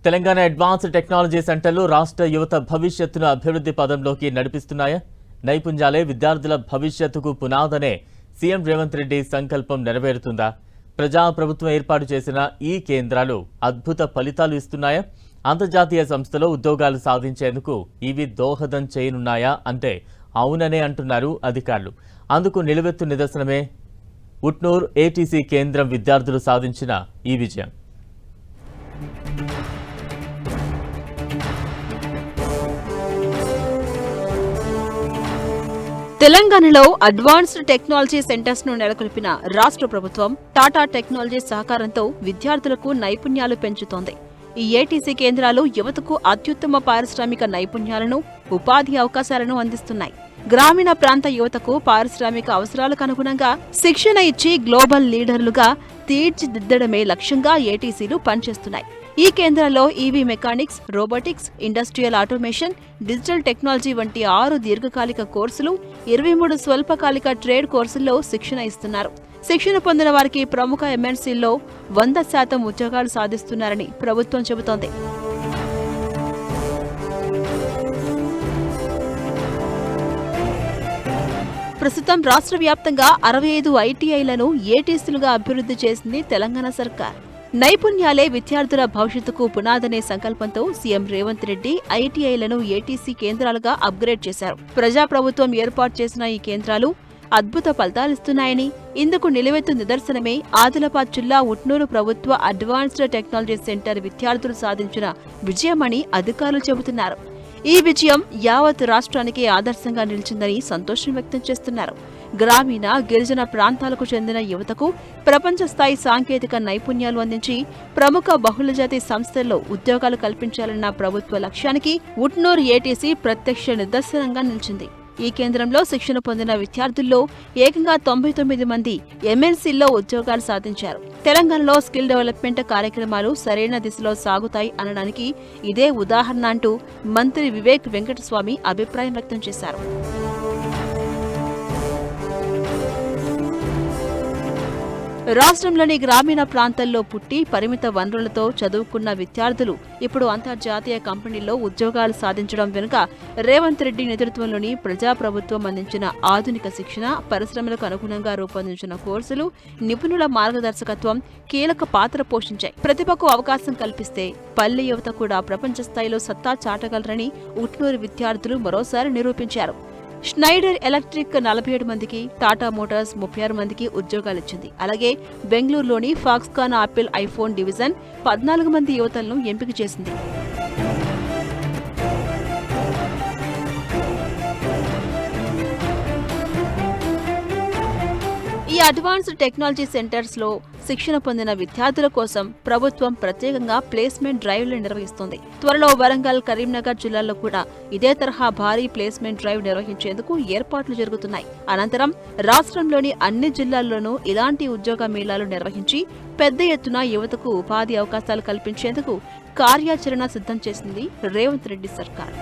Telangana advanced technology సెంటర్లు రాష్ట్ర యువత భవిష్యత్తును అభివృద్ధి పదంలోకి నడిపిస్తున్నాయా? నైపుణ్యాలే విద్యార్థుల భవిష్యత్తుకు పునాదనే సీఎం రేవంత్ రెడ్డి సంకల్పం నెరవేరుతుందా? ప్రభుత్వం ఏర్పాటు చేసిన ఈ కేంద్రాలు అద్భుత ఫలితాలు ఇస్తున్నాయా? అంతర్జాతీయ సంస్థలో ఉద్యోగాలు సాధించేందుకు ఇవి దోహదం చేయనున్నాయా అంటే అవుననే అంటున్నారు అధికారులు. అందుకు నిలువెత్తు నిదర్శనమే ఉట్నూర్ ఏటీసీ కేంద్రం విద్యార్థులు సాధించిన ఈ విజయం. తెలంగాణలో అడ్వాన్స్డ్ టెక్నాలజీ సెంటర్స్ ను నెలకొల్పిన రాష్ట్ర ప్రభుత్వం టాటా టెక్నాలజీ సహకారంతో విద్యార్థులకు నైపుణ్యాలు పెంచుతోంది. ఈ ఏటీసీ కేంద్రాలు యువతకు అత్యుత్తమ పారిశ్రామిక నైపుణ్యాలను, ఉపాధి అవకాశాలను అందిస్తున్నాయి. గ్రామీణ ప్రాంత యువతకు పారిశ్రామిక అవసరాలకు అనుగుణంగా శిక్షణ ఇచ్చి గ్లోబల్ లీడర్లుగా తీర్చిదిద్దడమే లక్ష్యంగా ఏటీసీలు పనిచేస్తున్నాయి. ఈ కేంద్రాల్లో EV mechanics, robotics, industrial automation, digital technology వంటి 6 దీర్ఘకాలిక కోర్సులు, 23 స్వల్పకాలిక ట్రేడ్ కోర్సుల్లో శిక్షణ ఇస్తున్నారు. శిక్షణ పొందిన వారికి ప్రముఖ ఎంఎన్సీల్లో 100% ఉద్యోగాలు సాధిస్తున్నారని ప్రభుత్వం చెబుతోంది. ప్రస్తుతం రాష్ట్ర వ్యాప్తంగా 65 ఐటీఐలను ఏటీసీలుగా అభివృద్ధి చేసింది తెలంగాణ సర్కార్. నైపుణ్యాలే విద్యార్థుల భవిష్యత్తుకు పునాదనే సంకల్పంతో సీఎం రేవంత్ రెడ్డి ఐటీఐలను ఏటీసీ కేంద్రాలుగా అప్గ్రేడ్ చేశారు. ప్రజాప్రభుత్వం ఏర్పాటు చేసిన ఈ కేంద్రాలు అద్భుత ఫలితాలిస్తున్నాయని, ఇందుకు నిలువెత్తు నిదర్శనమే ఆదిలాబాద్ జిల్లా ఉట్నూరు ప్రభుత్వ అడ్వాన్స్డ్ టెక్నాలజీ సెంటర్ విద్యార్థులు సాధించిన విజయమని అధికారులు చెబుతున్నారు. ఈ విజయం యావత్ రాష్ట్రానికి ఆదర్శంగా నిలిచిందని సంతోషం వ్యక్తం చేస్తున్నారు. గ్రామీణ, గిరిజన ప్రాంతాలకు చెందిన యువతకు ప్రపంచ స్థాయి సాంకేతిక నైపుణ్యాలు అందించి ప్రముఖ బహుళజాతి సంస్థల్లో ఉద్యోగాలు కల్పించాలన్న ప్రభుత్వ లక్ష్యానికి ఉట్నూర్ ఏటీసీ ప్రత్యక్ష నిదర్శనంగా నిలిచింది. ఈ కేంద్రంలో శిక్షణ పొందిన విద్యార్థుల్లో ఏకంగా 99 మంది ఎంఎన్సీల్లో ఉద్యోగాలు సాధించారు. తెలంగాణలో స్కిల్ డెవలప్మెంట్ కార్యక్రమాలు సరైన దిశలో సాగుతాయి అనడానికి ఇదే ఉదాహరణ అంటూ మంత్రి వివేక్ వెంకటస్వామి అభిప్రాయం వ్యక్తం చేశారు. రాష్ట్రంలోని గ్రామీణ ప్రాంతాల్లో పుట్టి పరిమిత వనరులతో చదువుకున్న విద్యార్థులు ఇప్పుడు అంతర్జాతీయ కంపెనీల్లో ఉద్యోగాలు సాధించడం వెనుక రేవంత్ రెడ్డి నేతృత్వంలోని ప్రజాప్రభుత్వం అందించిన ఆధునిక శిక్షణ, పరిశ్రమలకు అనుగుణంగా రూపొందించిన కోర్సులు, నిపుణుల మార్గదర్శకత్వం కీలక పాత్ర పోషించాయి. ప్రతిభకు అవకాశం కల్పిస్తే పల్లె యువత కూడా ప్రపంచ స్థాయిలో సత్తా చాటగలరని ఉట్నూరు విద్యార్థులు మరోసారి నిరూపించారు. స్నైడర్ ఎలక్ట్రిక్ 47 మందికి, టాటా మోటార్స్ 36 మందికి ఉద్యోగాలిచ్చింది. అలాగే బెంగళూరులోని ఫాక్స్కాన్ ఆపిల్ ఐఫోన్ డివిజన్ 14 మంది యువతలను ఎంపిక చేసింది. ఈ అడ్వాన్స్డ్ టెక్నాలజీ సెంటర్స్ లో శిక్షణ పొందిన విద్యార్థుల కోసం ప్రభుత్వం ప్రత్యేకంగా ప్లేస్మెంట్ డ్రైవ్లు నిర్వహిస్తోంది. త్వరలో వరంగల్, కరీంనగర్ జిల్లాల్లో కూడా ఇదే తరహా భారీ ప్లేస్మెంట్ డ్రైవ్ నిర్వహించేందుకు ఏర్పాట్లు జరుగుతున్నాయి. అనంతరం రాష్ట్రంలోని అన్ని జిల్లాల్లోనూ ఇలాంటి ఉద్యోగ మేళాలు నిర్వహించి పెద్ద ఎత్తున యువతకు ఉపాధి అవకాశాలు కల్పించేందుకు కార్యాచరణ సిద్ధం చేసింది రేవంత్ రెడ్డి సర్కార్.